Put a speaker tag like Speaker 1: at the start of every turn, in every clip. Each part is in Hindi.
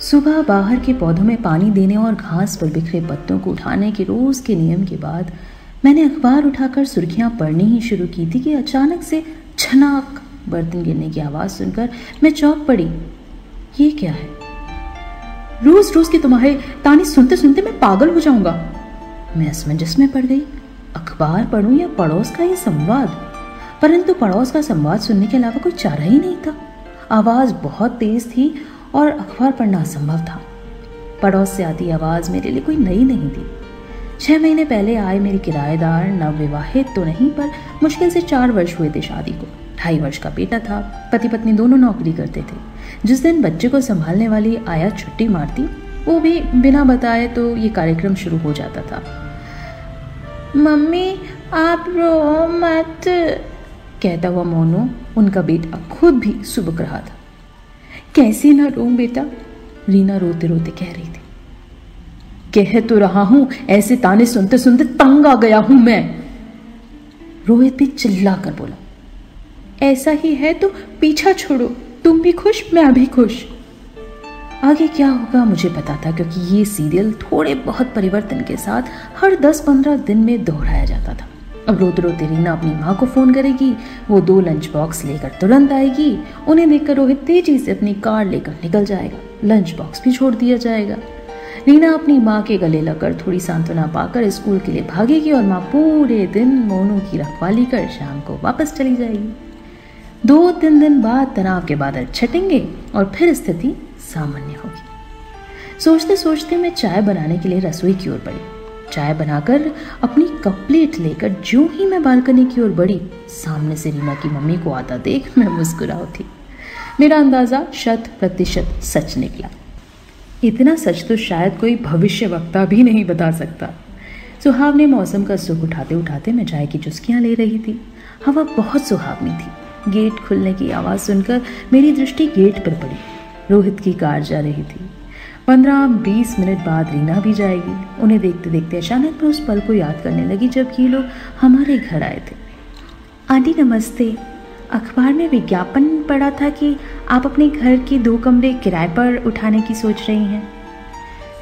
Speaker 1: सुबह बाहर के पौधों में पानी देने और घास पर बिखरे पत्तों को उठाने के रोज के नियम के बाद मैंने अखबार उठाकर सुर्खियां पढ़नी ही शुरू की थी कि अचानक से छनाक बर्तन गिरने की आवाज सुनकर मैं चौंक पड़ी। ये क्या है? रोज रोज के तुम्हारे ताने सुनते सुनते मैं पागल हो जाऊंगा। मैं असमंजस में पड़ गई। अखबार पढ़ूं या पड़ोस का ये संवाद? परंतु पड़ोस का संवाद सुनने के अलावा कोई चारा ही नहीं था। आवाज बहुत तेज थी और अखबार पढ़ना असंभव था। पड़ोस से आती आवाज मेरे लिए कोई नई नहीं थी। 6 महीने पहले आए मेरे किराएदार नवविवाहित तो नहीं, पर मुश्किल से 4 वर्ष हुए थे शादी को। 2.5 वर्ष का बेटा था। पति पत्नी दोनों नौकरी करते थे। जिस दिन बच्चे को संभालने वाली आया छुट्टी मारती, वो भी बिना बताए, तो ये कार्यक्रम शुरू हो जाता था। मम्मी आप रो मत, कहता हुआ मोनू, उनका बेटा, खुद भी सुबक रहा था। कैसे ना रोऊं बेटा, रीना रोते रोते कह रही थी। कह तो रहा हूं, ऐसे ताने सुनते सुनते तंग आ गया हूं मैं। रोहित भी चिल्ला कर बोला। ऐसा ही है तो पीछा छोड़ो, तुम भी खुश मैं भी खुश। आगे क्या होगा मुझे पता था, क्योंकि ये सीरियल थोड़े बहुत परिवर्तन के साथ हर 10-15 दिन में दोहराया जाता था। अब रोते रोते रीना अपनी माँ को फोन करेगी, वो 2 लंच बॉक्स लेकर तुरंत आएगी। उन्हें देखकर रोहित तेजी से अपनी कार लेकर निकल जाएगा। लंच बॉक्स भी छोड़ दिया जाएगा। रीना अपनी माँ के गले लगकर थोड़ी सांत्वना पाकर स्कूल के लिए भागेगी और माँ पूरे दिन मोनू की रखवाली कर शाम को वापस चली जाएगी। 2-3 दिन बाद तनाव के बादल छटेंगे और फिर स्थिति सामान्य होगी। सोचते सोचते मैं चाय बनाने के लिए रसोई की ओर बढ़ी। चाय बनाकर अपनी कप प्लेट लेकर जो ही मैं बालकनी की ओर बढ़ी, सामने से रीना की मम्मी को आता देख मैं मुस्कुरा उठी। मेरा अंदाजा 100% सच निकला। इतना सच तो शायद कोई भविष्य वक्ता भी नहीं बता सकता। सुहावने मौसम का सुख उठाते उठाते मैं चाय की चुस्कियां ले रही थी। हवा बहुत सुहावनी थी। गेट खुलने की आवाज़ सुनकर मेरी दृष्टि गेट पर पड़ी। रोहित की कार जा रही थी। 15-20 मिनट बाद रीना भी जाएगी। उन्हें देखते देखते अचानक मैं उस पल को याद करने लगी जब ये लोग हमारे घर आए थे। आंटी नमस्ते, अखबार में विज्ञापन पढ़ा था कि आप अपने घर के 2 कमरे किराए पर उठाने की सोच रही हैं।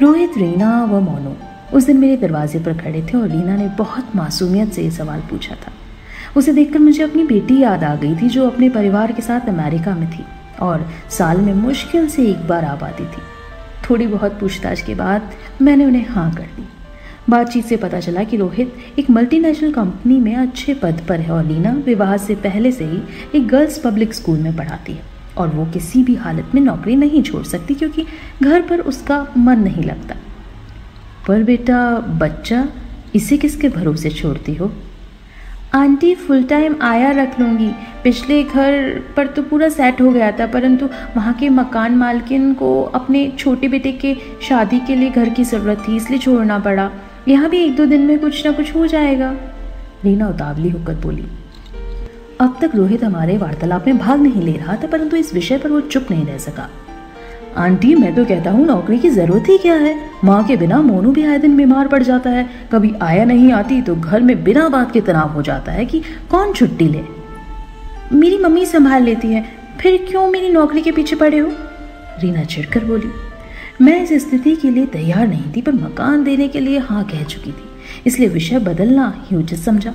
Speaker 1: रोहित, रीना व मोनू उस दिन मेरे दरवाजे पर खड़े थे और रीना ने बहुत मासूमियत से ये सवाल पूछा था। उसे देखकर मुझे अपनी बेटी याद आ गई थी, जो अपने परिवार के साथ अमेरिका में थी और साल में मुश्किल से 1 बार आ पाती थी। थोड़ी बहुत पूछताछ के बाद मैंने उन्हें हाँ कर दी। बातचीत से पता चला कि रोहित एक मल्टीनेशनल कंपनी में अच्छे पद पर है और लीना विवाह से पहले से ही एक गर्ल्स पब्लिक स्कूल में पढ़ाती है और वो किसी भी हालत में नौकरी नहीं छोड़ सकती, क्योंकि घर पर उसका मन नहीं लगता। पर बेटा, बच्चा, इसे किसके भरोसे छोड़ती हो? आंटी, फुल टाइम आया रख लूँगी। पिछले घर पर तो पूरा सेट हो गया था, परंतु वहाँ के मकान मालकिन को अपने छोटे बेटे के शादी के लिए घर की ज़रूरत थी, इसलिए छोड़ना पड़ा। यहाँ भी 1-2 दिन में कुछ ना कुछ हो जाएगा, रीना उतावली होकर बोली। अब तक रोहित हमारे वार्तालाप में भाग नहीं ले रहा था, परंतु इस विषय पर वो चुप नहीं रह सका। आंटी, मैं तो कहता हूँ नौकरी की जरूरत ही क्या है? माँ के बिना मोनू भी आए दिन बीमार पड़ जाता है। कभी आया नहीं आती तो घर में बिना बात के तनाव हो जाता है कि कौन छुट्टी ले। मेरी मम्मी संभाल लेती है, फिर क्यों मेरी नौकरी के पीछे पड़े हो? रीना चिढ़कर बोली। मैं इस स्थिति के लिए तैयार नहीं थी, पर मकान देने के लिए हाँ कह चुकी थी, इसलिए विषय बदलना ही उचित समझा।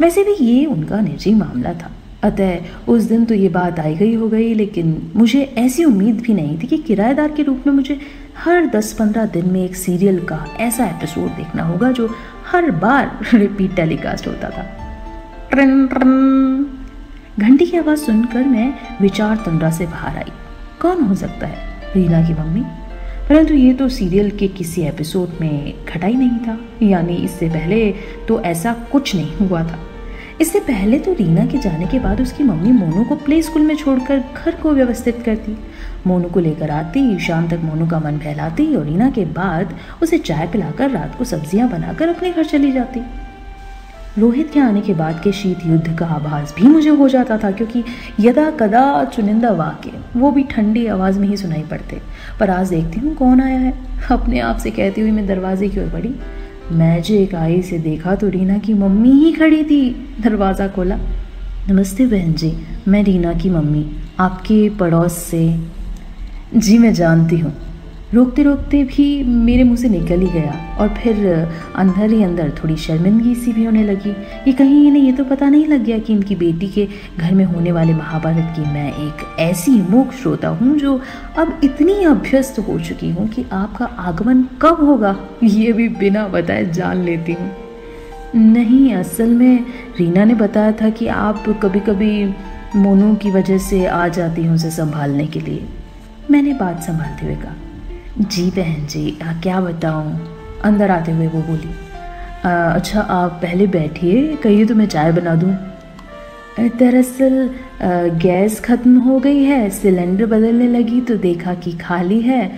Speaker 1: वैसे भी ये उनका निजी मामला था, अतः उस दिन तो ये बात आई गई हो गई, लेकिन मुझे ऐसी उम्मीद भी नहीं थी कि किराएदार के रूप में मुझे हर 10-15 दिन में एक सीरियल का ऐसा एपिसोड देखना होगा जो हर बार रिपीट टेलीकास्ट होता था। ट्रन ट्रन, घंटी की आवाज़ सुनकर मैं विचार तंद्रा से बाहर आई। कौन हो सकता है? रीना की मम्मी। परंतु ये तो सीरियल के किसी एपिसोड में घटा ही नहीं था, यानी इससे पहले तो ऐसा कुछ नहीं हुआ था। इससे पहले तो रीना के जाने के बाद उसकी मम्मी मोनू को प्ले स्कूल में छोड़कर घर को व्यवस्थित करती, मोनू को लेकर आती, शाम तक मोनू का मन बहलाती और रीना के बाद उसे चाय पिलाकर रात को सब्जियां बनाकर अपने घर चली जाती। रोहित के आने के बाद के शीत युद्ध का आभास भी मुझे हो जाता था, क्योंकि यदा कदा चुनिंदा वाक्य वो भी ठंडी आवाज़ में ही सुनाई पड़ते। पर आज देखती हूँ कौन आया है। अपने आप से कहती हुई मैं दरवाजे की ओर बढ़ी। मैजिक आई से देखा तो रीना की मम्मी ही खड़ी थी। दरवाज़ा खोला। नमस्ते बहन जी, मैं रीना की मम्मी, आपके पड़ोस से। जी मैं जानती हूँ, रोकते रोकते भी मेरे मुंह से निकल ही गया और फिर अंदर ही अंदर थोड़ी शर्मिंदगी सी भी होने लगी कि कहीं इन्हें ये तो पता नहीं लग गया कि इनकी बेटी के घर में होने वाले महाभारत की मैं एक ऐसी मूक श्रोता हूँ जो अब इतनी अभ्यस्त हो चुकी हूँ कि आपका आगमन कब होगा ये भी बिना बताए जान लेती हूँ। नहीं, असल में रीना ने बताया था कि आप कभी कभी मोनू की वजह से आ जाती हैं उसे संभालने के लिए। मैंने बात संभालते हुए कहा। जी बहन जी, क्या बताऊं, अंदर आते हुए वो बोली। अच्छा आप पहले बैठिए, कहिए तो मैं चाय बना दूं। दरअसल गैस खत्म हो गई है, सिलेंडर बदलने लगी तो देखा कि खाली है।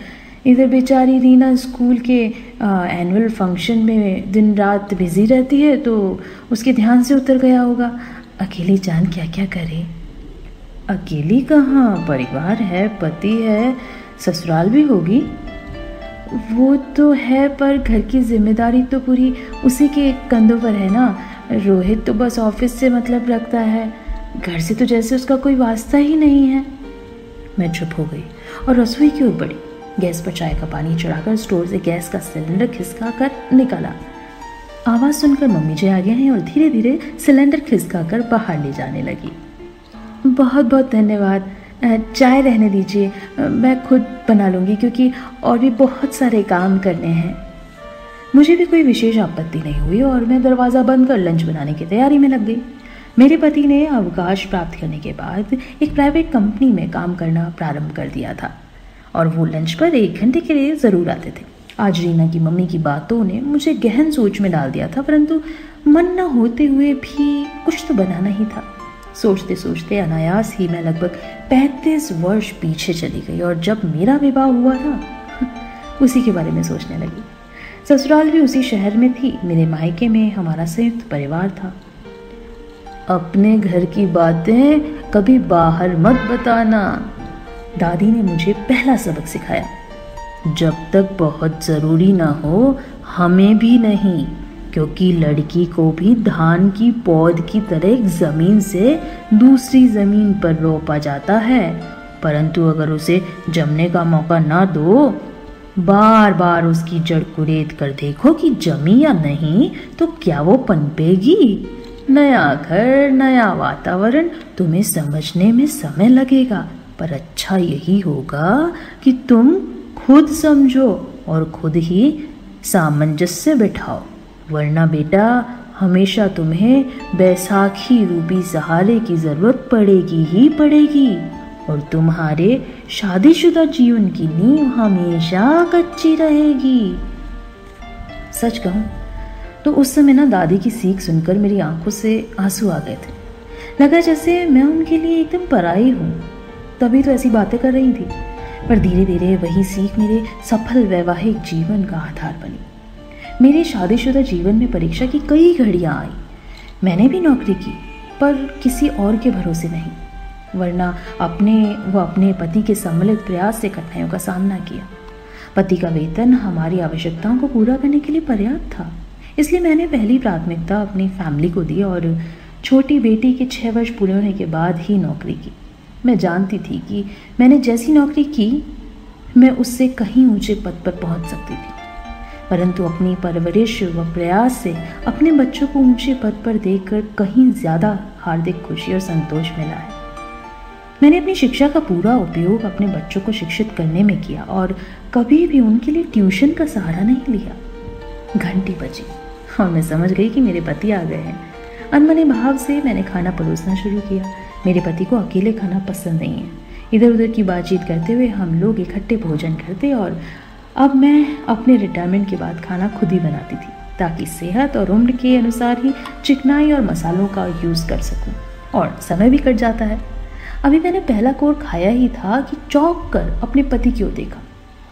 Speaker 1: इधर बेचारी रीना स्कूल के एनुअल फंक्शन में दिन रात बिजी रहती है तो उसके ध्यान से उतर गया होगा। अकेली जान क्या क्या करे। अकेली कहाँ, परिवार है, पति है, ससुराल भी होगी। वो तो है पर घर की जिम्मेदारी तो पूरी उसी के कंधों पर है ना। रोहित तो बस ऑफिस से मतलब रखता है, घर से तो जैसे उसका कोई वास्ता ही नहीं है। मैं चुप हो गई और रसोई की ओर बढ़ी। गैस पर चाय का पानी चढ़ाकर स्टोर से गैस का सिलेंडर खिसका कर निकाला। आवाज सुनकर मम्मी जी आ गए हैं और धीरे धीरे सिलेंडर खिसका कर बाहर ले जाने लगी। बहुत बहुत धन्यवाद, चाय रहने दीजिए, मैं खुद बना लूँगी क्योंकि और भी बहुत सारे काम करने हैं। मुझे भी कोई विशेष आपत्ति नहीं हुई और मैं दरवाज़ा बंद कर लंच बनाने की तैयारी में लग गई। मेरे पति ने अवकाश प्राप्त करने के बाद एक प्राइवेट कंपनी में काम करना प्रारंभ कर दिया था और वो लंच पर 1 घंटे के लिए ज़रूर आते थे। आज रीना की मम्मी की बातों ने मुझे गहन सोच में डाल दिया था, परंतु मन न होते हुए भी कुछ तो बनाना ही था। सोचते सोचते अनायास ही मैं लगभग 35 वर्ष पीछे चली गई और जब मेरा विवाह हुआ था उसी के बारे में सोचने लगी। ससुराल भी उसी शहर में थी, मेरे मायके में हमारा संयुक्त परिवार था। अपने घर की बातें कभी बाहर मत बताना, दादी ने मुझे पहला सबक सिखाया। जब तक बहुत जरूरी ना हो हमें भी नहीं, क्योंकि लड़की को भी धान की पौध की तरह एक जमीन से दूसरी जमीन पर रोपा जाता है, परंतु अगर उसे जमने का मौका ना दो, बार बार उसकी जड़ कुरेद कर देखो कि जमी या नहीं, तो क्या वो पनपेगी? नया घर, नया वातावरण, तुम्हें समझने में समय लगेगा, पर अच्छा यही होगा कि तुम खुद समझो और खुद ही सामंजस्य बिठाओ, वरना बेटा हमेशा तुम्हें बैसाखी रूपी सहारे की जरूरत पड़ेगी ही पड़ेगी और तुम्हारे शादीशुदा जीवन की नींव हमेशा कच्ची रहेगी। सच कहूं तो उस समय ना दादी की सीख सुनकर मेरी आंखों से आंसू आ गए थे। लगा जैसे मैं उनके लिए एकदम पराई हूं, तभी तो ऐसी बातें कर रही थी। पर धीरे धीरे वही सीख मेरे सफल वैवाहिक जीवन का आधार बनी। मेरे शादीशुदा जीवन में परीक्षा की कई घड़ियां आई। मैंने भी नौकरी की, पर किसी और के भरोसे नहीं, वरना अपने पति के सम्मिलित प्रयास से कठिनाइयों का सामना किया। पति का वेतन हमारी आवश्यकताओं को पूरा करने के लिए पर्याप्त था, इसलिए मैंने पहली प्राथमिकता अपनी फैमिली को दी और छोटी बेटी के 6 वर्ष पूरे होने के बाद ही नौकरी की। मैं जानती थी कि मैंने जैसी नौकरी की मैं उससे कहीं ऊंचे पद पर पहुंच सकती थी, परंतु अपनी परवरिश व प्रयास से अपने बच्चों को ऊंचे पद पर देखकर कहीं ज्यादा हार्दिक खुशी और संतोष मिला है। मैंने अपनी शिक्षा का पूरा उपयोग अपने बच्चों को शिक्षित करने में किया और कभी भी उनके लिए ट्यूशन का सहारा नहीं लिया। घंटी बजी और मैं समझ गई कि मेरे पति आ गए हैं। अनमने भाव से मैंने खाना परोसना शुरू किया। मेरे पति को अकेले खाना पसंद नहीं है। इधर उधर की बातचीत करते हुए हम लोग इकट्ठे भोजन करते और अब मैं अपने रिटायरमेंट के बाद खाना खुद ही बनाती थी, ताकि सेहत और उम्र के अनुसार ही चिकनाई और मसालों का यूज़ कर सकूं और समय भी कट जाता है। अभी मैंने पहला कोर खाया ही था कि चौंक कर अपने पति की ओर देखा।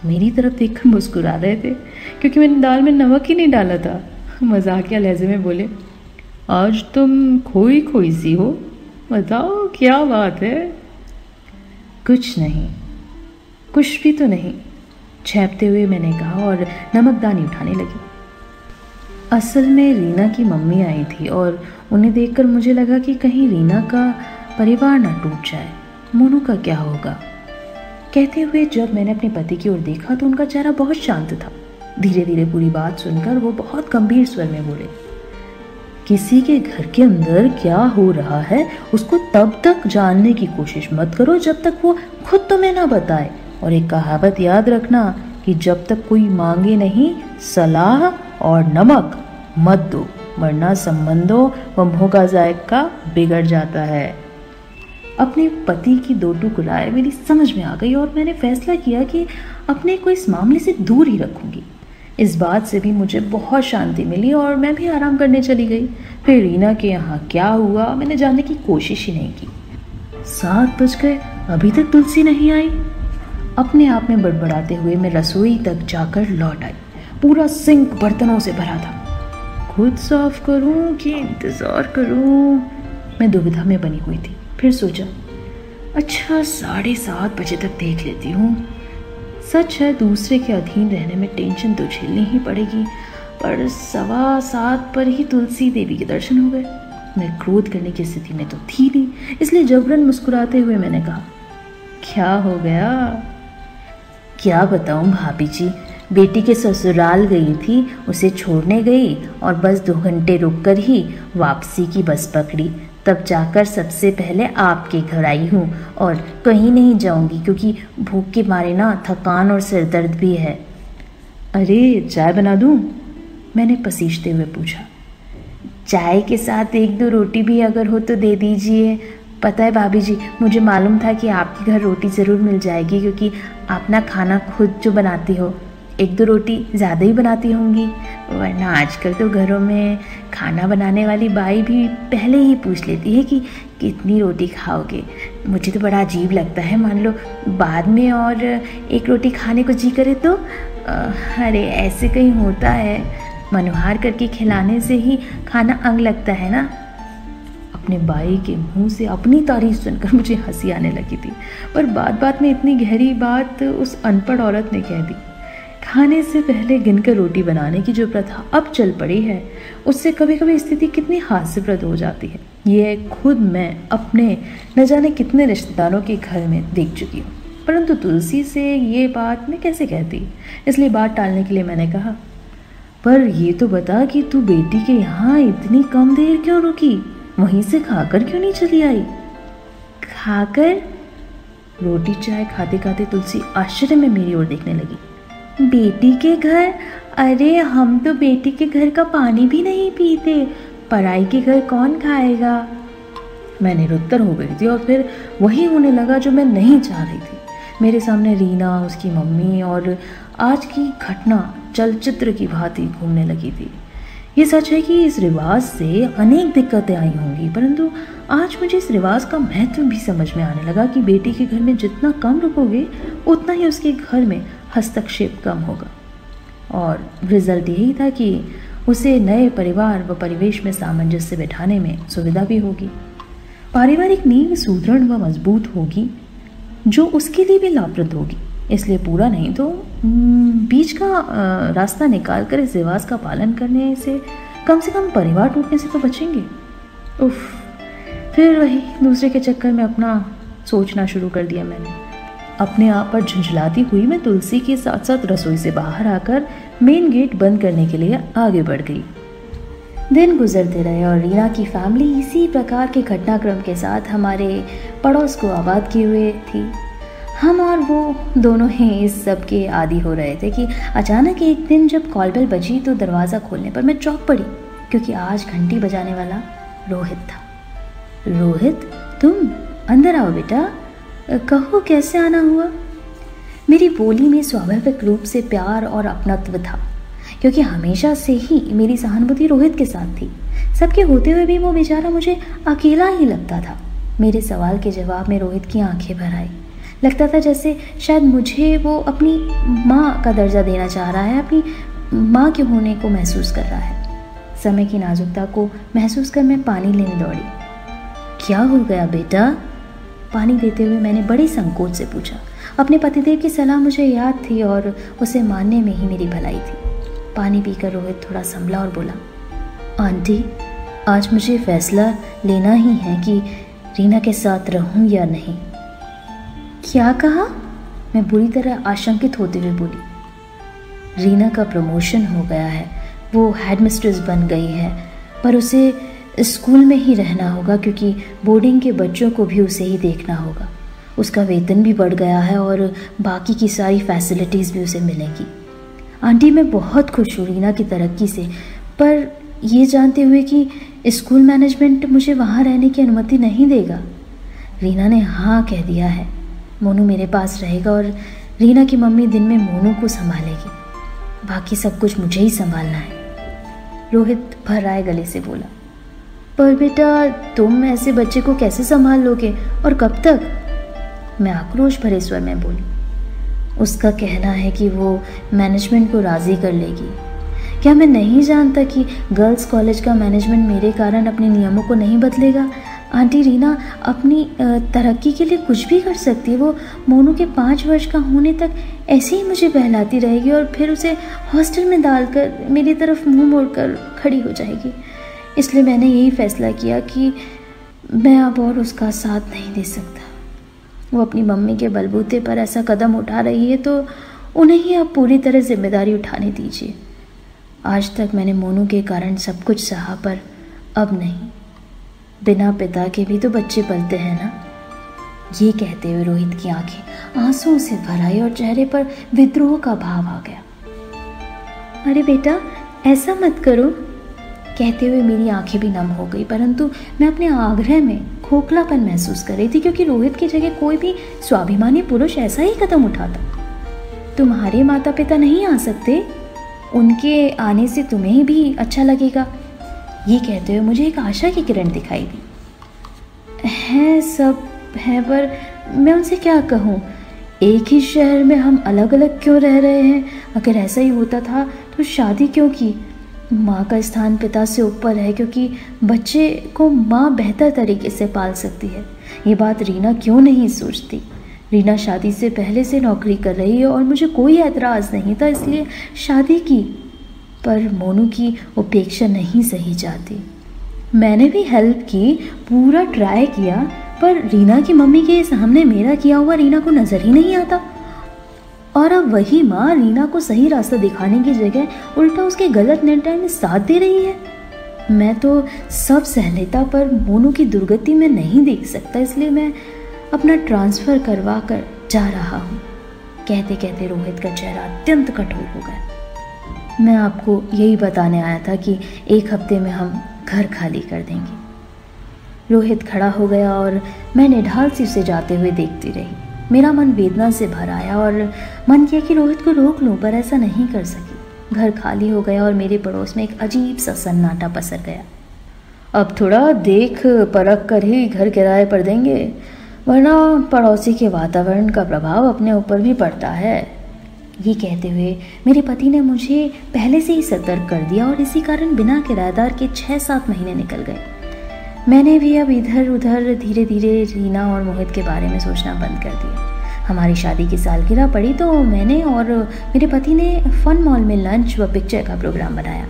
Speaker 1: मेरी तरफ देखकर मुस्कुरा रहे थे क्योंकि मैंने दाल में नमक ही नहीं डाला था। मजाकिया लहजे में बोले, आज तुम खोई खोई सी हो, बताओ क्या बात है? कुछ नहीं, कुछ भी तो नहीं, छेपते हुए मैंने कहा और नमकदानी उठाने लगी। असल में रीना की मम्मी आई थी और उन्हें देखकर मुझे लगा कि कहीं रीना का परिवार ना टूट जाए। मोनू का क्या होगा? कहते हुए जब मैंने अपने पति की ओर देखा तो उनका चेहरा बहुत शांत था। धीरे धीरे पूरी बात सुनकर वो बहुत गंभीर स्वर में बोले, किसी के घर के अंदर क्या हो रहा है उसको तब तक जानने की कोशिश मत करो जब तक वो खुद तुम्हें ना बताए। और एक कहावत याद रखना कि जब तक कोई मांगे नहीं सलाह और नमक मत दो, वरना संबंधों व मुंह का जायका बिगड़ जाता है। अपने पति की दो टूक राय मेरी समझ में आ गई और मैंने फैसला किया कि अपने को इस मामले से दूर ही रखूंगी। इस बात से भी मुझे बहुत शांति मिली और मैं भी आराम करने चली गई। फिर रीना के यहाँ क्या हुआ मैंने जानने की कोशिश ही नहीं की। 7 बज गए, अभी तक तुलसी नहीं आई। अपने आप में बड़बड़ाते हुए मैं रसोई तक जाकर लौट आई। पूरा सिंक बर्तनों से भरा था। खुद साफ करूं कि इंतजार करूं, मैं दुविधा में बनी हुई थी। फिर सोचा, अच्छा 7:30 बजे तक देख लेती हूँ। सच है दूसरे के अधीन रहने में टेंशन तो झेलनी ही पड़ेगी, पर 7:15 पर ही तुलसी देवी के दर्शन हो गए। मैं क्रोध करने की स्थिति में तो थी नहीं, इसलिए जबरन मुस्कुराते हुए मैंने कहा, क्या हो गया? क्या बताऊं भाभी जी, बेटी के ससुराल गई थी, उसे छोड़ने गई और बस 2 घंटे रुककर ही वापसी की बस पकड़ी। तब जाकर सबसे पहले आपके घर आई हूँ और कहीं नहीं जाऊंगी क्योंकि भूख के मारे ना थकान और सिर दर्द भी है। अरे चाय बना दूँ? मैंने पसीजते हुए पूछा। चाय के साथ 1-2 रोटी भी अगर हो तो दे दीजिए। पता है भाभी जी, मुझे मालूम था कि आपके घर रोटी ज़रूर मिल जाएगी क्योंकि आप ना खाना खुद जो बनाती हो, 1-2 रोटी ज़्यादा ही बनाती होंगी, वरना आजकल तो घरों में खाना बनाने वाली बाई भी पहले ही पूछ लेती है कि कितनी रोटी खाओगे। मुझे तो बड़ा अजीब लगता है, मान लो बाद में और 1 रोटी खाने को जी करे तो अरे ऐसे कहीं होता है, मनुहार करके खिलाने से ही खाना अंग लगता है ना। अपने बाई के मुंह से अपनी तारीफ सुनकर मुझे हंसी आने लगी थी, पर बात बात में इतनी गहरी बात उस अनपढ़ औरत ने कह दी। खाने से पहले गिनकर रोटी बनाने की जो प्रथा अब चल पड़ी है, उससे कभी कभी स्थिति कितनी हास्यप्रद हो जाती है। ये खुद मैं अपने न जाने कितने रिश्तेदारों के घर में देख चुकी हूँ, परंतु तुलसी से ये बात मैं कैसे कहती। इसलिए बात टालने के लिए मैंने कहा, पर ये तो बता कि तू बेटी के यहाँ इतनी कम देर क्यों रुकी, वहीं से खाकर क्यों नहीं चली आई? खाकर? रोटी चाय खाते खाते तुलसी आश्चर्य में मेरी ओर देखने लगी। बेटी के घर? अरे हम तो बेटी के घर का पानी भी नहीं पीते, पराई के घर कौन खाएगा? मैं निरुत्तर हो गई थी और फिर वही होने लगा जो मैं नहीं चाह रही थी। मेरे सामने रीना, उसकी मम्मी और आज की घटना चलचित्र की भांति घूमने लगी थी। ये सच है कि इस रिवाज से अनेक दिक्कतें आई होंगी, परंतु आज मुझे इस रिवाज का महत्व भी समझ में आने लगा कि बेटी के घर में जितना कम रुकोगे उतना ही उसके घर में हस्तक्षेप कम होगा। और रिजल्ट यही था कि उसे नए परिवार व परिवेश में सामंजस्य बिठाने में सुविधा भी होगी। पारिवारिक नींव सुदृढ़ व मजबूत होगी जो उसके लिए भी लाभप्रद होगी। इसलिए पूरा नहीं तो बीच का रास्ता निकाल कर इस रिवाज का पालन करने से कम परिवार टूटने से तो बचेंगे। उफ, फिर वही दूसरे के चक्कर में अपना सोचना शुरू कर दिया मैंने। अपने आप पर झुंझलाती हुई मैं तुलसी के साथ साथ रसोई से बाहर आकर मेन गेट बंद करने के लिए आगे बढ़ गई। दिन गुजरते रहे और रीना की फैमिली इसी प्रकार के घटनाक्रम के साथ हमारे पड़ोस को आबाद किए हुए थी। हम और वो दोनों ही इस सब के आदी हो रहे थे कि अचानक एक दिन जब कॉल बेल बजी तो दरवाज़ा खोलने पर मैं चौंक पड़ी, क्योंकि आज घंटी बजाने वाला रोहित था। रोहित, तुम अंदर आओ बेटा, कहो कैसे आना हुआ? मेरी बोली में स्वाभाविक रूप से प्यार और अपनत्व था, क्योंकि हमेशा से ही मेरी सहानुभूति रोहित के साथ थी। सबके होते हुए भी वो बेचारा मुझे अकेला ही लगता था। मेरे सवाल के जवाब में रोहित की आंखें भर आई। लगता था जैसे शायद मुझे वो अपनी माँ का दर्जा देना चाह रहा है, अपनी माँ के होने को महसूस कर रहा है। समय की नाजुकता को महसूस कर मैं पानी लेने दौड़ी। क्या हो गया बेटा? पानी देते हुए मैंने बड़े संकोच से पूछा। अपने पतिदेव की सलाह मुझे याद थी और उसे मानने में ही मेरी भलाई थी। पानी पीकर रोहित थोड़ा संभला और बोला, आंटी, आज मुझे फैसला लेना ही है कि रीना के साथ रहूं या नहीं। क्या कहा? मैं बुरी तरह आशंकित होते हुए बोली। रीना का प्रमोशन हो गया है, वो हेडमिस्ट्रेस बन गई है, पर उसे स्कूल में ही रहना होगा क्योंकि बोर्डिंग के बच्चों को भी उसे ही देखना होगा। उसका वेतन भी बढ़ गया है और बाकी की सारी फैसिलिटीज़ भी उसे मिलेंगी। आंटी, मैं बहुत खुश हूँ रीना की तरक्की से, पर ये जानते हुए कि स्कूल मैनेजमेंट मुझे वहाँ रहने की अनुमति नहीं देगा। रीना ने हाँ कह दिया है। मोनू मेरे पास रहेगा और रीना की मम्मी दिन में मोनू को संभालेगी, बाकी सब कुछ मुझे ही संभालना है। रोहित भर्राए गले से बोला। पर बेटा, तुम ऐसे बच्चे को कैसे संभाल लोगे और कब तक? मैं आक्रोश भरे स्वर में बोली। उसका कहना है कि वो मैनेजमेंट को राज़ी कर लेगी। क्या मैं नहीं जानता कि गर्ल्स कॉलेज का मैनेजमेंट मेरे कारण अपने नियमों को नहीं बदलेगा? आंटी, रीना अपनी तरक्की के लिए कुछ भी कर सकती है। वो मोनू के 5 वर्ष का होने तक ऐसे ही मुझे बहलाती रहेगी और फिर उसे हॉस्टल में डालकर मेरी तरफ मुंह मोड़कर खड़ी हो जाएगी। इसलिए मैंने यही फैसला किया कि मैं अब और उसका साथ नहीं दे सकता। वो अपनी मम्मी के बलबूते पर ऐसा कदम उठा रही है तो उन्हें ही अब पूरी तरह जिम्मेदारी उठाने दीजिए। आज तक मैंने मोनू के कारण सब कुछ सहा, पर अब नहीं। बिना पिता के भी तो बच्चे पलते हैं ना। ये कहते हुए रोहित की आंखें आंसुओं से भर आई और चेहरे पर विद्रोह का भाव आ गया। अरे बेटा, ऐसा मत करो, कहते हुए मेरी आंखें भी नम हो गई, परंतु मैं अपने आग्रह में खोखलापन महसूस कर रही थी क्योंकि रोहित की जगह कोई भी स्वाभिमानी पुरुष ऐसा ही कदम उठाता। तुम्हारे माता पिता नहीं आ सकते? उनके आने से तुम्हें भी अच्छा लगेगा। ये कहते हुए मुझे एक आशा की किरण दिखाई दी। है सब है, पर मैं उनसे क्या कहूँ? एक ही शहर में हम अलग अलग क्यों रह रहे हैं? अगर ऐसा ही होता था तो शादी क्यों की? माँ का स्थान पिता से ऊपर है क्योंकि बच्चे को माँ बेहतर तरीके से पाल सकती है। ये बात रीना क्यों नहीं सोचती? रीना शादी से पहले से नौकरी कर रही है और मुझे कोई एतराज़ नहीं था, इसलिए शादी की। पर मोनू की उपेक्षा नहीं सही जाती। मैंने भी हेल्प की, पूरा ट्राई किया, पर रीना की मम्मी के सामने मेरा किया हुआ रीना को नज़र ही नहीं आता। और अब वही माँ रीना को सही रास्ता दिखाने की जगह उल्टा उसके गलत निर्णय में साथ दे रही है। मैं तो सब सह लेता, पर मोनू की दुर्गति में नहीं देख सकता, इसलिए मैं अपना ट्रांसफ़र करवा कर जा रहा हूँ। कहते कहते रोहित का चेहरा अत्यंत कठोर हो गया। मैं आपको यही बताने आया था कि 1 हफ्ते में हम घर खाली कर देंगे। रोहित खड़ा हो गया और मैं निढाल सी उसे जाते हुए देखती रही। मेरा मन वेदना से भर आया और मन किया कि रोहित को रोक लूं, पर ऐसा नहीं कर सकी। घर खाली हो गया और मेरे पड़ोस में एक अजीब सा सन्नाटा पसर गया। अब थोड़ा देख परख कर ही घर किराए पर देंगे, वरना पड़ोसी के वातावरण का प्रभाव अपने ऊपर भी पड़ता है। ये कहते हुए मेरे पति ने मुझे पहले से ही सतर्क कर दिया और इसी कारण बिना किराएदार के 6-7 महीने निकल गए। मैंने भी अब इधर उधर धीरे धीरे रीना और मोहित के बारे में सोचना बंद कर दिया। हमारी शादी की सालगिरह पड़ी तो मैंने और मेरे पति ने फन मॉल में लंच व पिक्चर का प्रोग्राम बनाया।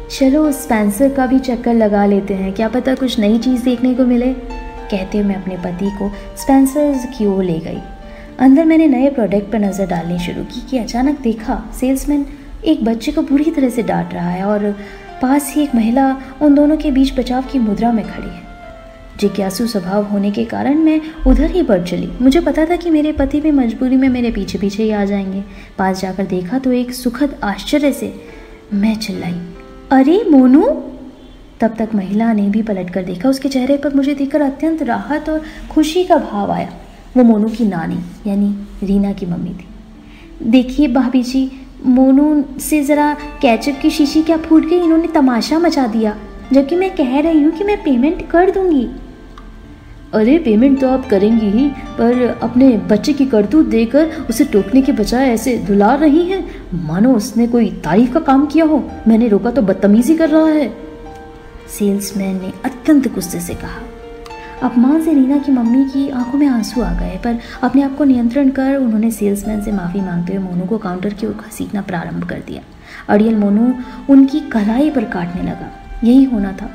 Speaker 1: चलो स्पेंसर का भी चक्कर लगा लेते हैं, क्या पता कुछ नई चीज़ देखने को मिले। कहते हुए मैं अपने पति को स्पेंसर्स की ओर ले गई। अंदर मैंने नए प्रोडक्ट पर नज़र डालनी शुरू की कि अचानक देखा सेल्समैन एक बच्चे को बुरी तरह से डांट रहा है और पास ही एक महिला उन दोनों के बीच बचाव की मुद्रा में खड़ी है। जिज्ञासु स्वभाव होने के कारण मैं उधर ही बढ़ चली। मुझे पता था कि मेरे पति भी मजबूरी में मेरे पीछे पीछे ही आ जाएंगे। पास जाकर देखा तो एक सुखद आश्चर्य से मैं चिल्लाई, अरे मोनू। तब तक महिला ने भी पलटकर देखा। उसके चेहरे पर मुझे देखकर अत्यंत राहत और खुशी का भाव आया। वो मोनू की नानी यानी रीना की मम्मी थी। देखिए भाभी जी, मोनू से ज़रा केचप की शीशी क्या फूट गई, इन्होंने तमाशा मचा दिया, जबकि मैं कह रही हूँ कि मैं पेमेंट कर दूंगी। अरे पेमेंट तो आप करेंगी ही, पर अपने बच्चे की करतूत देकर उसे टोकने के बजाय ऐसे दुलार रही हैं मानो उसने कोई तारीफ का काम किया हो। मैंने रोका तो बदतमीजी कर रहा है। सेल्समैन ने अत्यंत गुस्से से कहा। अपमान से रीना की मम्मी की आंखों में आंसू आ गए, पर अपने आप को नियंत्रण कर उन्होंने सेल्समैन से माफ़ी मांगते हुए मोनू को काउंटर की ओर घसीटना प्रारंभ कर दिया। अड़ियल मोनू उनकी कलाई पर काटने लगा। यही होना था।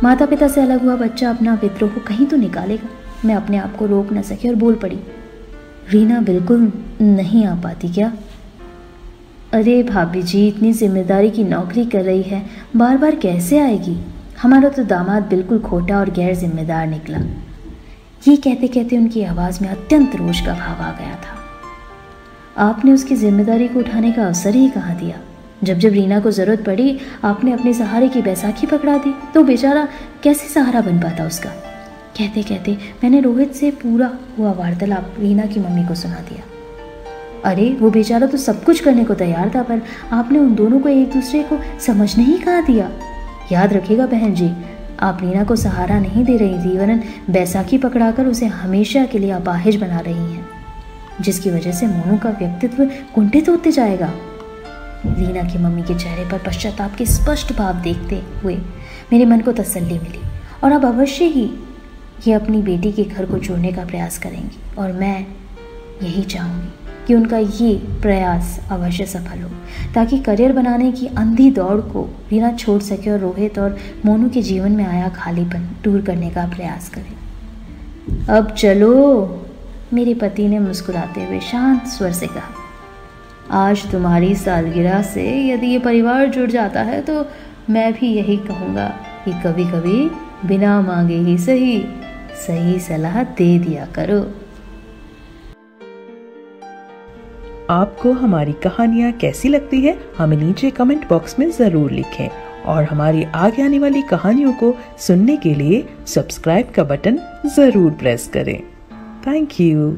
Speaker 1: माता पिता से अलग हुआ बच्चा अपना विद्रोह कहीं तो निकालेगा। मैं अपने आप को रोक न सकी और बोल पड़ी, रीना बिल्कुल नहीं आ पाती क्या? अरे भाभी जी, इतनी जिम्मेदारी की नौकरी कर रही है, बार बार कैसे आएगी? हमारा तो दामाद बिल्कुल खोटा और गैर जिम्मेदार निकला। ये कहते कहते उनकी आवाज़ में अत्यंत रोष का भाव आ गया था। आपने उसकी जिम्मेदारी को उठाने का अवसर ही कहाँ दिया? जब जब रीना को जरूरत पड़ी आपने अपने सहारे की बैसाखी पकड़ा दी, तो बेचारा कैसे सहारा बन पाता उसका? कहते कहते मैंने रोहित से पूरा हुआ वार्तालाप रीना की मम्मी को सुना दिया। अरे वो बेचारा तो सब कुछ करने को तैयार था, पर आपने उन दोनों को एक दूसरे को समझने ही कहाँ दिया। याद रखिएगा बहन जी, आप रीना को सहारा नहीं दे रही थी, वरन बैसाखी पकड़ाकर उसे हमेशा के लिए अपाहिज बना रही हैं, जिसकी वजह से मोनू का व्यक्तित्व कुंठित होते जाएगा। रीना की मम्मी के चेहरे पर पश्चाताप के स्पष्ट भाव देखते हुए मेरे मन को तसल्ली मिली, और अब अवश्य ही ये अपनी बेटी के घर को जोड़ने का प्रयास करेंगी, और मैं यही चाहूँगी कि उनका ये प्रयास अवश्य सफल हो, ताकि करियर बनाने की अंधी दौड़ को रीना छोड़ सके और रोहित और मोनू के जीवन में आया खालीपन दूर करने का प्रयास करे। अब चलो, मेरे पति ने मुस्कुराते हुए शांत स्वर से कहा। आज तुम्हारी सालगिरह से यदि ये परिवार जुड़ जाता है तो मैं भी यही कहूँगा कि कभी कभी बिना मांगे ही सही सही सलाह दे दिया करो।
Speaker 2: आपको हमारी कहानियाँ कैसी लगती है हमें नीचे कमेंट बॉक्स में ज़रूर लिखें, और हमारी आगे आने वाली कहानियों को सुनने के लिए सब्सक्राइब का बटन ज़रूर प्रेस करें। Thank you.